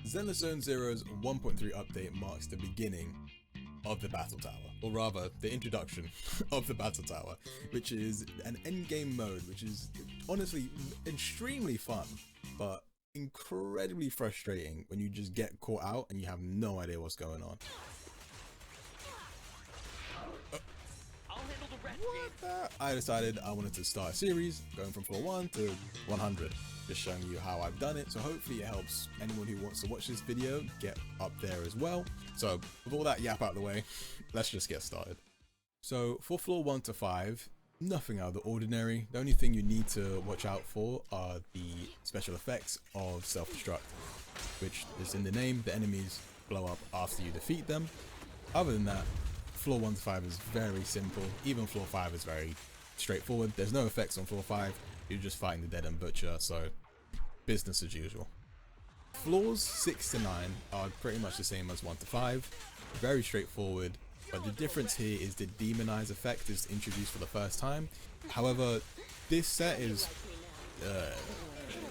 Zenless Zone Zero's 1.3 update marks the beginning of the Battle Tower, or rather, the introduction of the Battle Tower, which is an endgame mode, which is honestly extremely fun, but incredibly frustrating when you just get caught out and you have no idea what's going on. I decided I wanted to start a series going from floor 1 to 100, just showing you how I've done it, so hopefully it helps anyone who wants to watch this video get up there as well. So with all that yap out of the way, let's just get started. So for floor 1 to 5, nothing out of the ordinary. The only thing you need to watch out for are the special effects of self-destruct, which is in the name. The enemies blow up after you defeat them. Other than that, floor 1 to 5 is very simple. Even floor 5 is very straightforward. There's no effects on floor 5. You're just fighting the dead end butcher, so business as usual. Floors 6 to 9 are pretty much the same as 1 to 5. Very straightforward, but the difference here is the demonize effect is introduced for the first time. However, this set is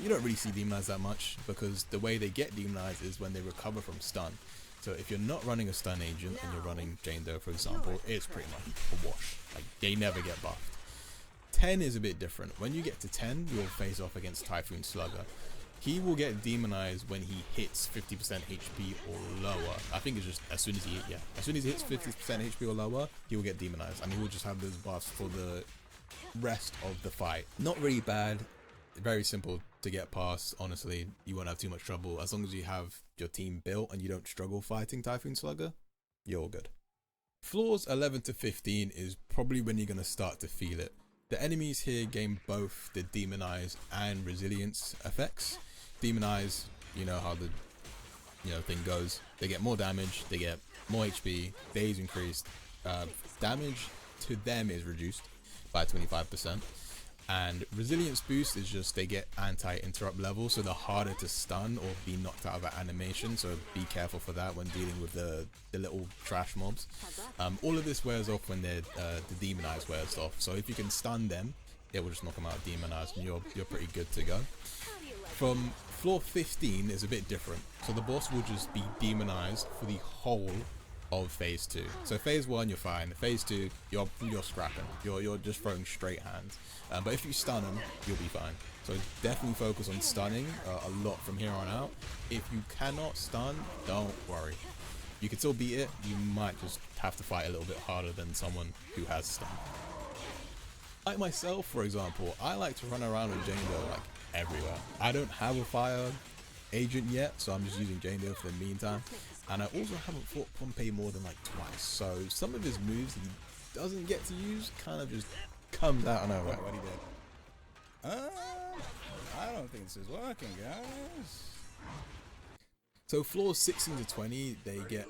you don't really see demonize that much, because the way they get demonized is when they recover from stun. So if you're not running a stun agent and you're running Jane Doe, for example, it's pretty much a wash. Like, they never get buffed. 10 is a bit different. When you get to 10, you'll face off against Typhoon Slugger. He will get demonized when he hits 50% HP or lower. I think it's just as soon as he hits 50% HP or lower, he will get demonized, and he will just have those buffs for the rest of the fight. Not really bad. Very simple to get past. Honestly, you won't have too much trouble as long as you have your team built and you don't struggle fighting Typhoon Slugger. You're all good. Floors 11 to 15 is probably when you're going to start to feel it. The enemies here gain both the demonize and resilience effects. Demonize, you know how the thing goes. They get more damage, they get more HP, daze increased, damage to them is reduced by 25. And resilience boost is just they get anti-interrupt level, so they're harder to stun or be knocked out of an animation, so be careful for that when dealing with the little trash mobs. All of this wears off when the demonize wears off, so if you can stun them, it will just knock them out demonized and you're pretty good to go. From floor 15 is a bit different, so the boss will just be demonized for the whole of phase 2. So phase 1 you're fine, phase 2 you're scrapping, you're just throwing straight hands, but if you stun them you'll be fine. So definitely focus on stunning a lot from here on out. If you cannot stun, don't worry, you can still beat it. You might just have to fight a little bit harder than someone who has stun. Like myself, for example, I like to run around with Jane Doe like everywhere. I don't have a fire agent yet, so I'm just using Jane Doe for the meantime. And I also haven't fought Pompey more than like twice, so some of his moves he doesn't get to use kind of just comes out of nowhere. What he did? I don't think this is working, guys. So floors 16 to 20, they get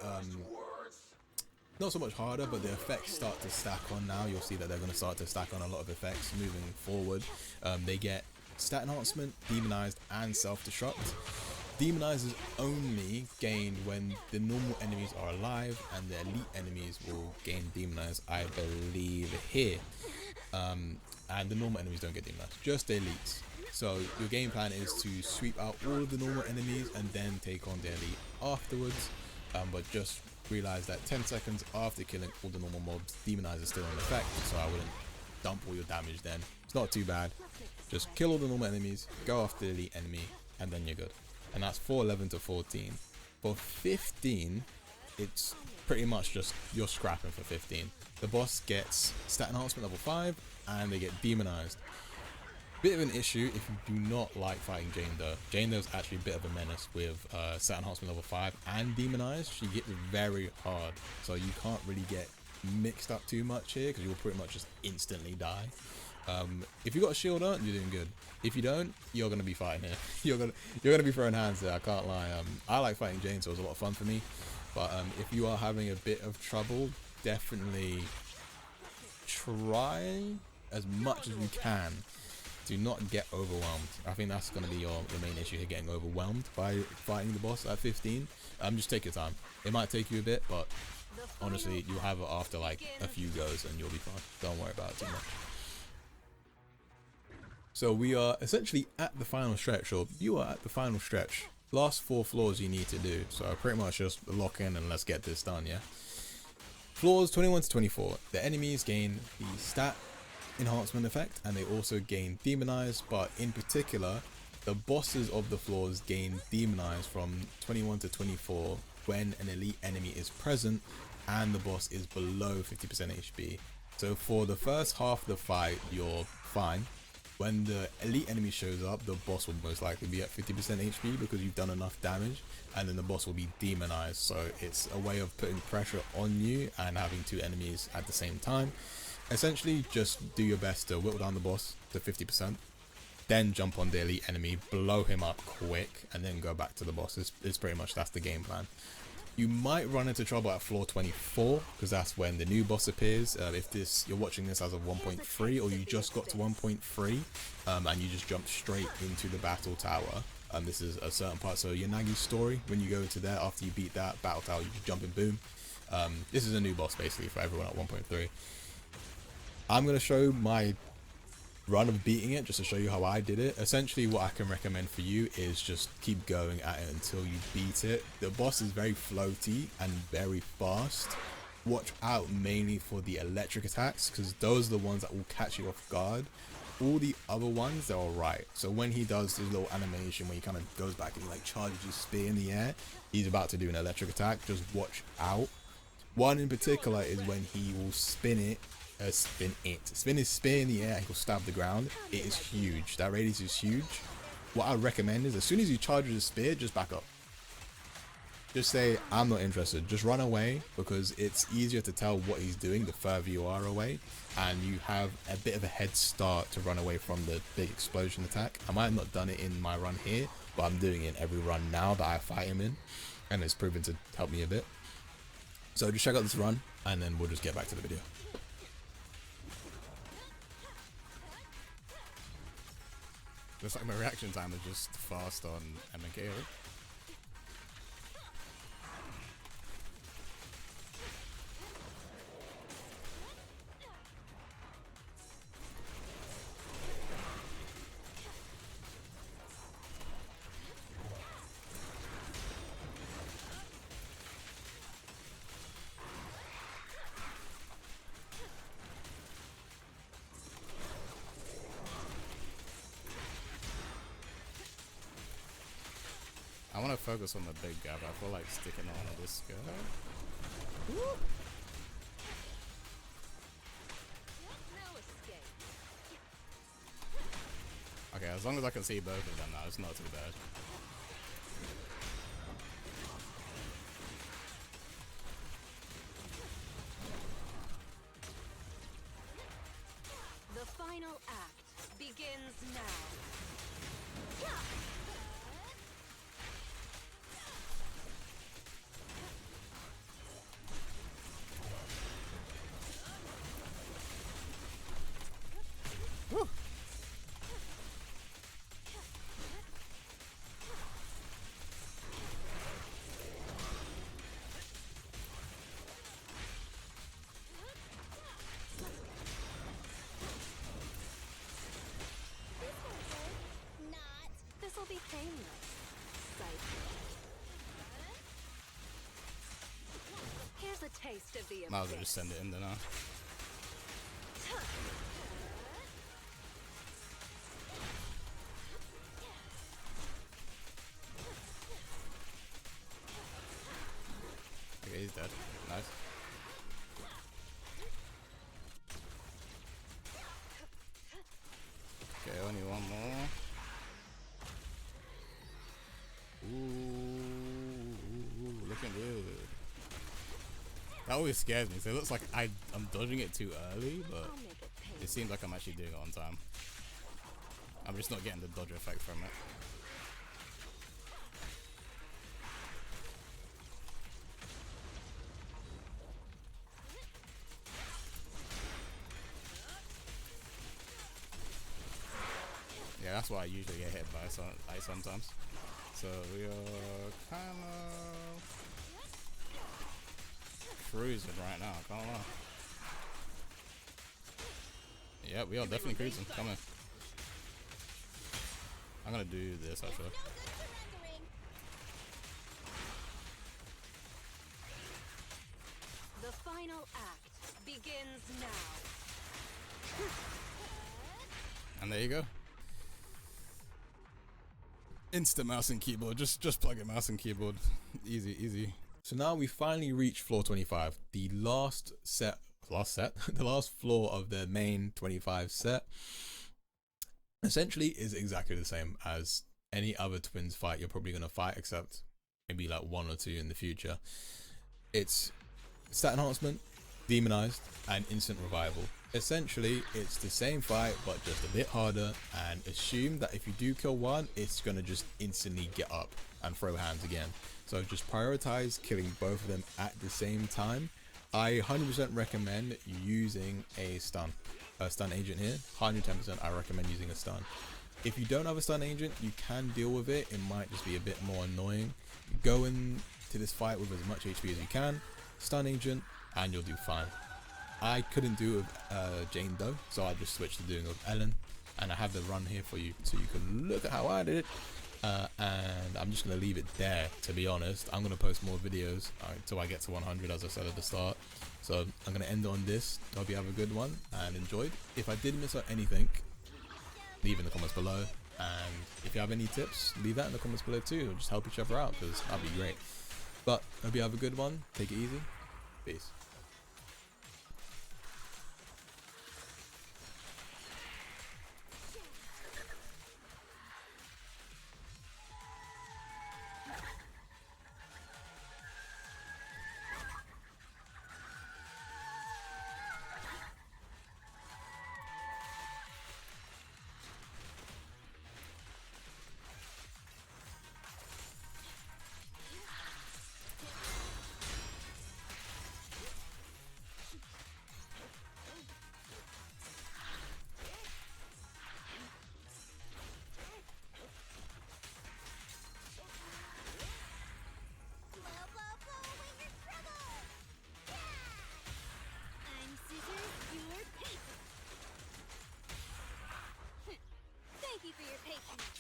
not so much harder, but the effects start to stack on now. You'll see that they're going to start to stack on a lot of effects moving forward. They get stat enhancement, demonized, and self-destruct. Demonize is only gained when the normal enemies are alive, and the elite enemies will gain demonize, I believe, here. And the normal enemies don't get demonized, just the elites. So your game plan is to sweep out all of the normal enemies and then take on the elite afterwards. But just realize that 10 seconds after killing all the normal mobs, demonize is still in effect, so I wouldn't dump all your damage then. It's not too bad. Just kill all the normal enemies, go after the elite enemy, and then you're good. And that's for 11 to 14. For 15, it's pretty much just you're scrapping for 15. The boss gets stat enhancement level 5, and they get demonized. Bit of an issue if you do not like fighting Jane Doe. Jane Doe is actually a bit of a menace with stat enhancement level 5 and demonized. She gets very hard, so you can't really get mixed up too much here, because you'll pretty much just instantly die. If you got a shield on, you're doing good. If you don't, you're gonna be fighting here. You're gonna be throwing hands there. I can't lie. I like fighting Jane, so it was a lot of fun for me. But if you are having a bit of trouble, definitely try as much as you can. Do not get overwhelmed. I think that's gonna be your main issue here, getting overwhelmed by fighting the boss at 15. Just take your time. It might take you a bit, but honestly, you'll have it after like a few goes, and you'll be fine. Don't worry about it too much. So we are essentially at the final stretch, or you are at the final stretch. last 4 floors you need to do. So pretty much just lock in and let's get this done, yeah? Floors 21 to 24. The enemies gain the stat enhancement effect, and they also gain demonize, but in particular, the bosses of the floors gain demonize from 21 to 24 when an elite enemy is present and the boss is below 50% HP. So for the first half of the fight, you're fine. When the elite enemy shows up, the boss will most likely be at 50% HP because you've done enough damage, and then the boss will be demonized. So it's a way of putting pressure on you and having 2 enemies at the same time. Essentially, just do your best to whittle down the boss to 50%, then jump on the elite enemy, blow him up quick, and then go back to the boss. It's pretty much that's the game plan. You might run into trouble at floor 24 because that's when the new boss appears. If you're watching this as of 1.3 or you just got to 1.3 and you just jumped straight into the battle tower, this is a certain part. So Yanagi's story, when you go to there after you beat that battle tower, you just jump in, boom. This is a new boss basically for everyone at 1.3. I'm going to show my run of beating it just to show you how I did it. Essentially what I can recommend for you is just keep going at it until you beat it. The boss is very floaty and very fast. Watch out mainly for the electric attacks because those are the ones that will catch you off guard. All the other ones, they're alright. So when he does his little animation where he kind of goes back and he like charges his spear in the air, he's about to do an electric attack. Just watch out. One in particular is when he will spin his spear in the air and he'll stab the ground. It is huge. That radius is huge. What I recommend is as soon as he charges his spear, just back up. Just say, I'm not interested. Just run away because it's easier to tell what he's doing the further you are away, and you have a bit of a head start to run away from the big explosion attack. I might have not done it in my run here, but I'm doing it in every run now that I fight him in, and it's proven to help me a bit. So just check out this run and then we'll just get back to the video. Looks like my reaction time is just fast on M&K. I want to focus on the big guy, but I feel like sticking on this guy. Woo! Okay, as long as I can see both of them now, it's not too bad. The final act begins now. Woo! This will be painless. Here's a taste of the Might as well just send it in there now. Okay, he's dead. Nice. Okay, only one more. Ooh, looking good. That always scares me. So it looks like I'm dodging it too early, but it seems like I'm actually doing it on time. I'm just not getting the dodge effect from it. Yeah, that's why I usually get hit by sometimes. So we are kind of cruising right now, can't lie. Yeah, we are definitely cruising. Come on. I'm gonna do this actually. final act begins now. And there you go. Instant mouse and keyboard. Just plug in mouse and keyboard. Easy, easy. So now we finally reached floor 25, the last the last floor of the main 25 set. Essentially is exactly the same as any other twins fight you're probably going to fight, except maybe like one or two in the future. It's stat enhancement, demonized, and instant revival. Essentially it's the same fight but just a bit harder, and assume that if you do kill one, it's going to just instantly get up and throw hands again. So just prioritize killing both of them at the same time. I 100% recommend using a stun agent here. 110% I recommend using a stun. If you don't have a stun agent, you can deal with it. It might just be a bit more annoying. Go into this fight with as much HP as you can, stun agent, and you'll do fine. I couldn't do it with Jane though, so I just switched to doing it with Ellen, and I have the run here for you so you can look at how I did it. And I'm just going to leave it there, to be honest. I'm going to post more videos until I get to 100, as I said at the start. So I'm going to end on this. Hope you have a good one and enjoyed. If I did miss out anything, leave in the comments below. And if you have any tips, leave that in the comments below too. We'll just help each other out, because that'd be great. But hope you have a good one. Take it easy. Peace. Thank you for your patience.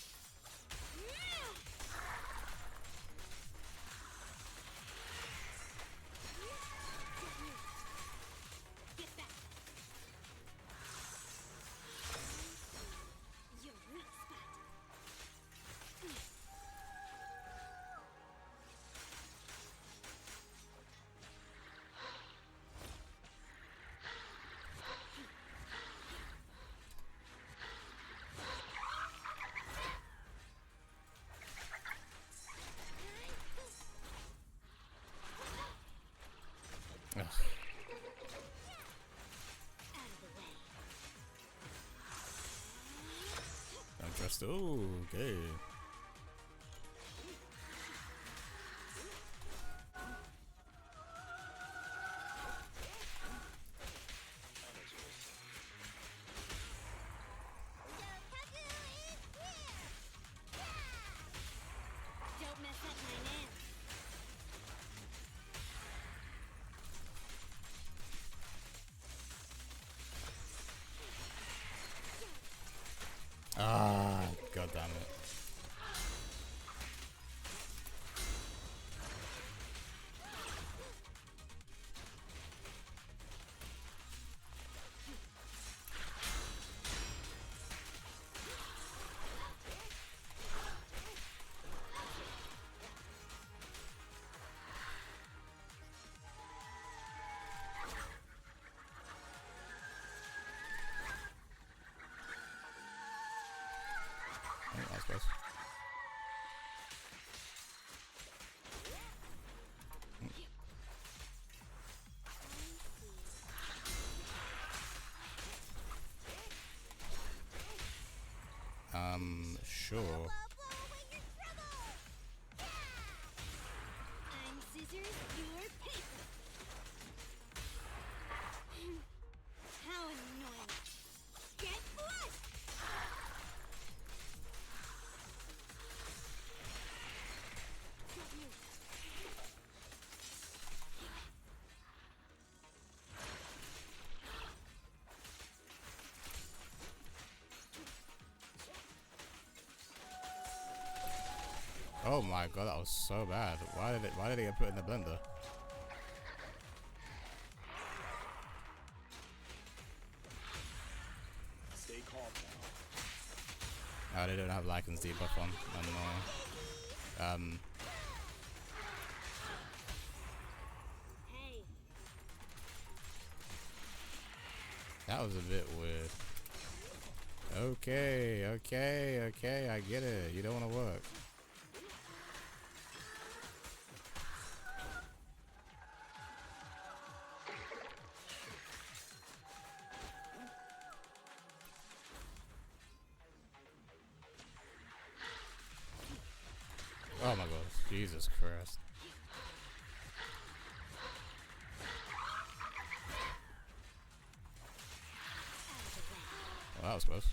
Get back. Your weak spot. Ugh. I'm just okay. Don't mess up my nails. Ah, god damn it. I suppose. Sure. I'm scissors, you're paper. How annoying. Get blood! Oh my god, that was so bad. Why did it get put in the blender? Oh, they don't have Lycan's debuff on. Hey, That was a bit weird. Okay, I get it. You don't want to work. Oh my gosh, Jesus Christ. Well, that was close.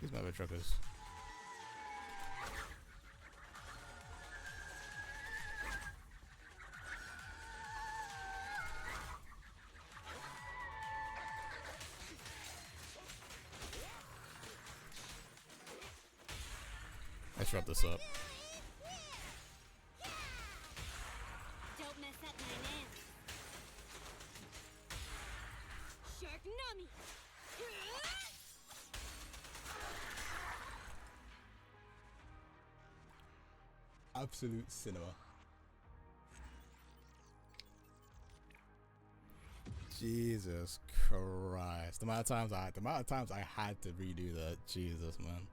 These mother truckers. Let's wrap this up. don't mess up my nails. Shark Nami. Absolute cinema. Jesus Christ. The amount of times I had to redo that. Jesus, man.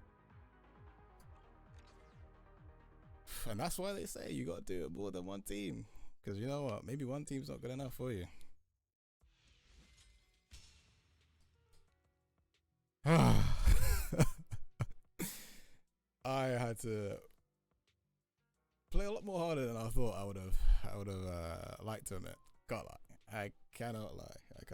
And that's why they say you gotta do it more than one team. Because you know what? Maybe one team's not good enough for you. I had to play a lot more harder than I thought I would have liked to admit. Can't lie. I cannot lie.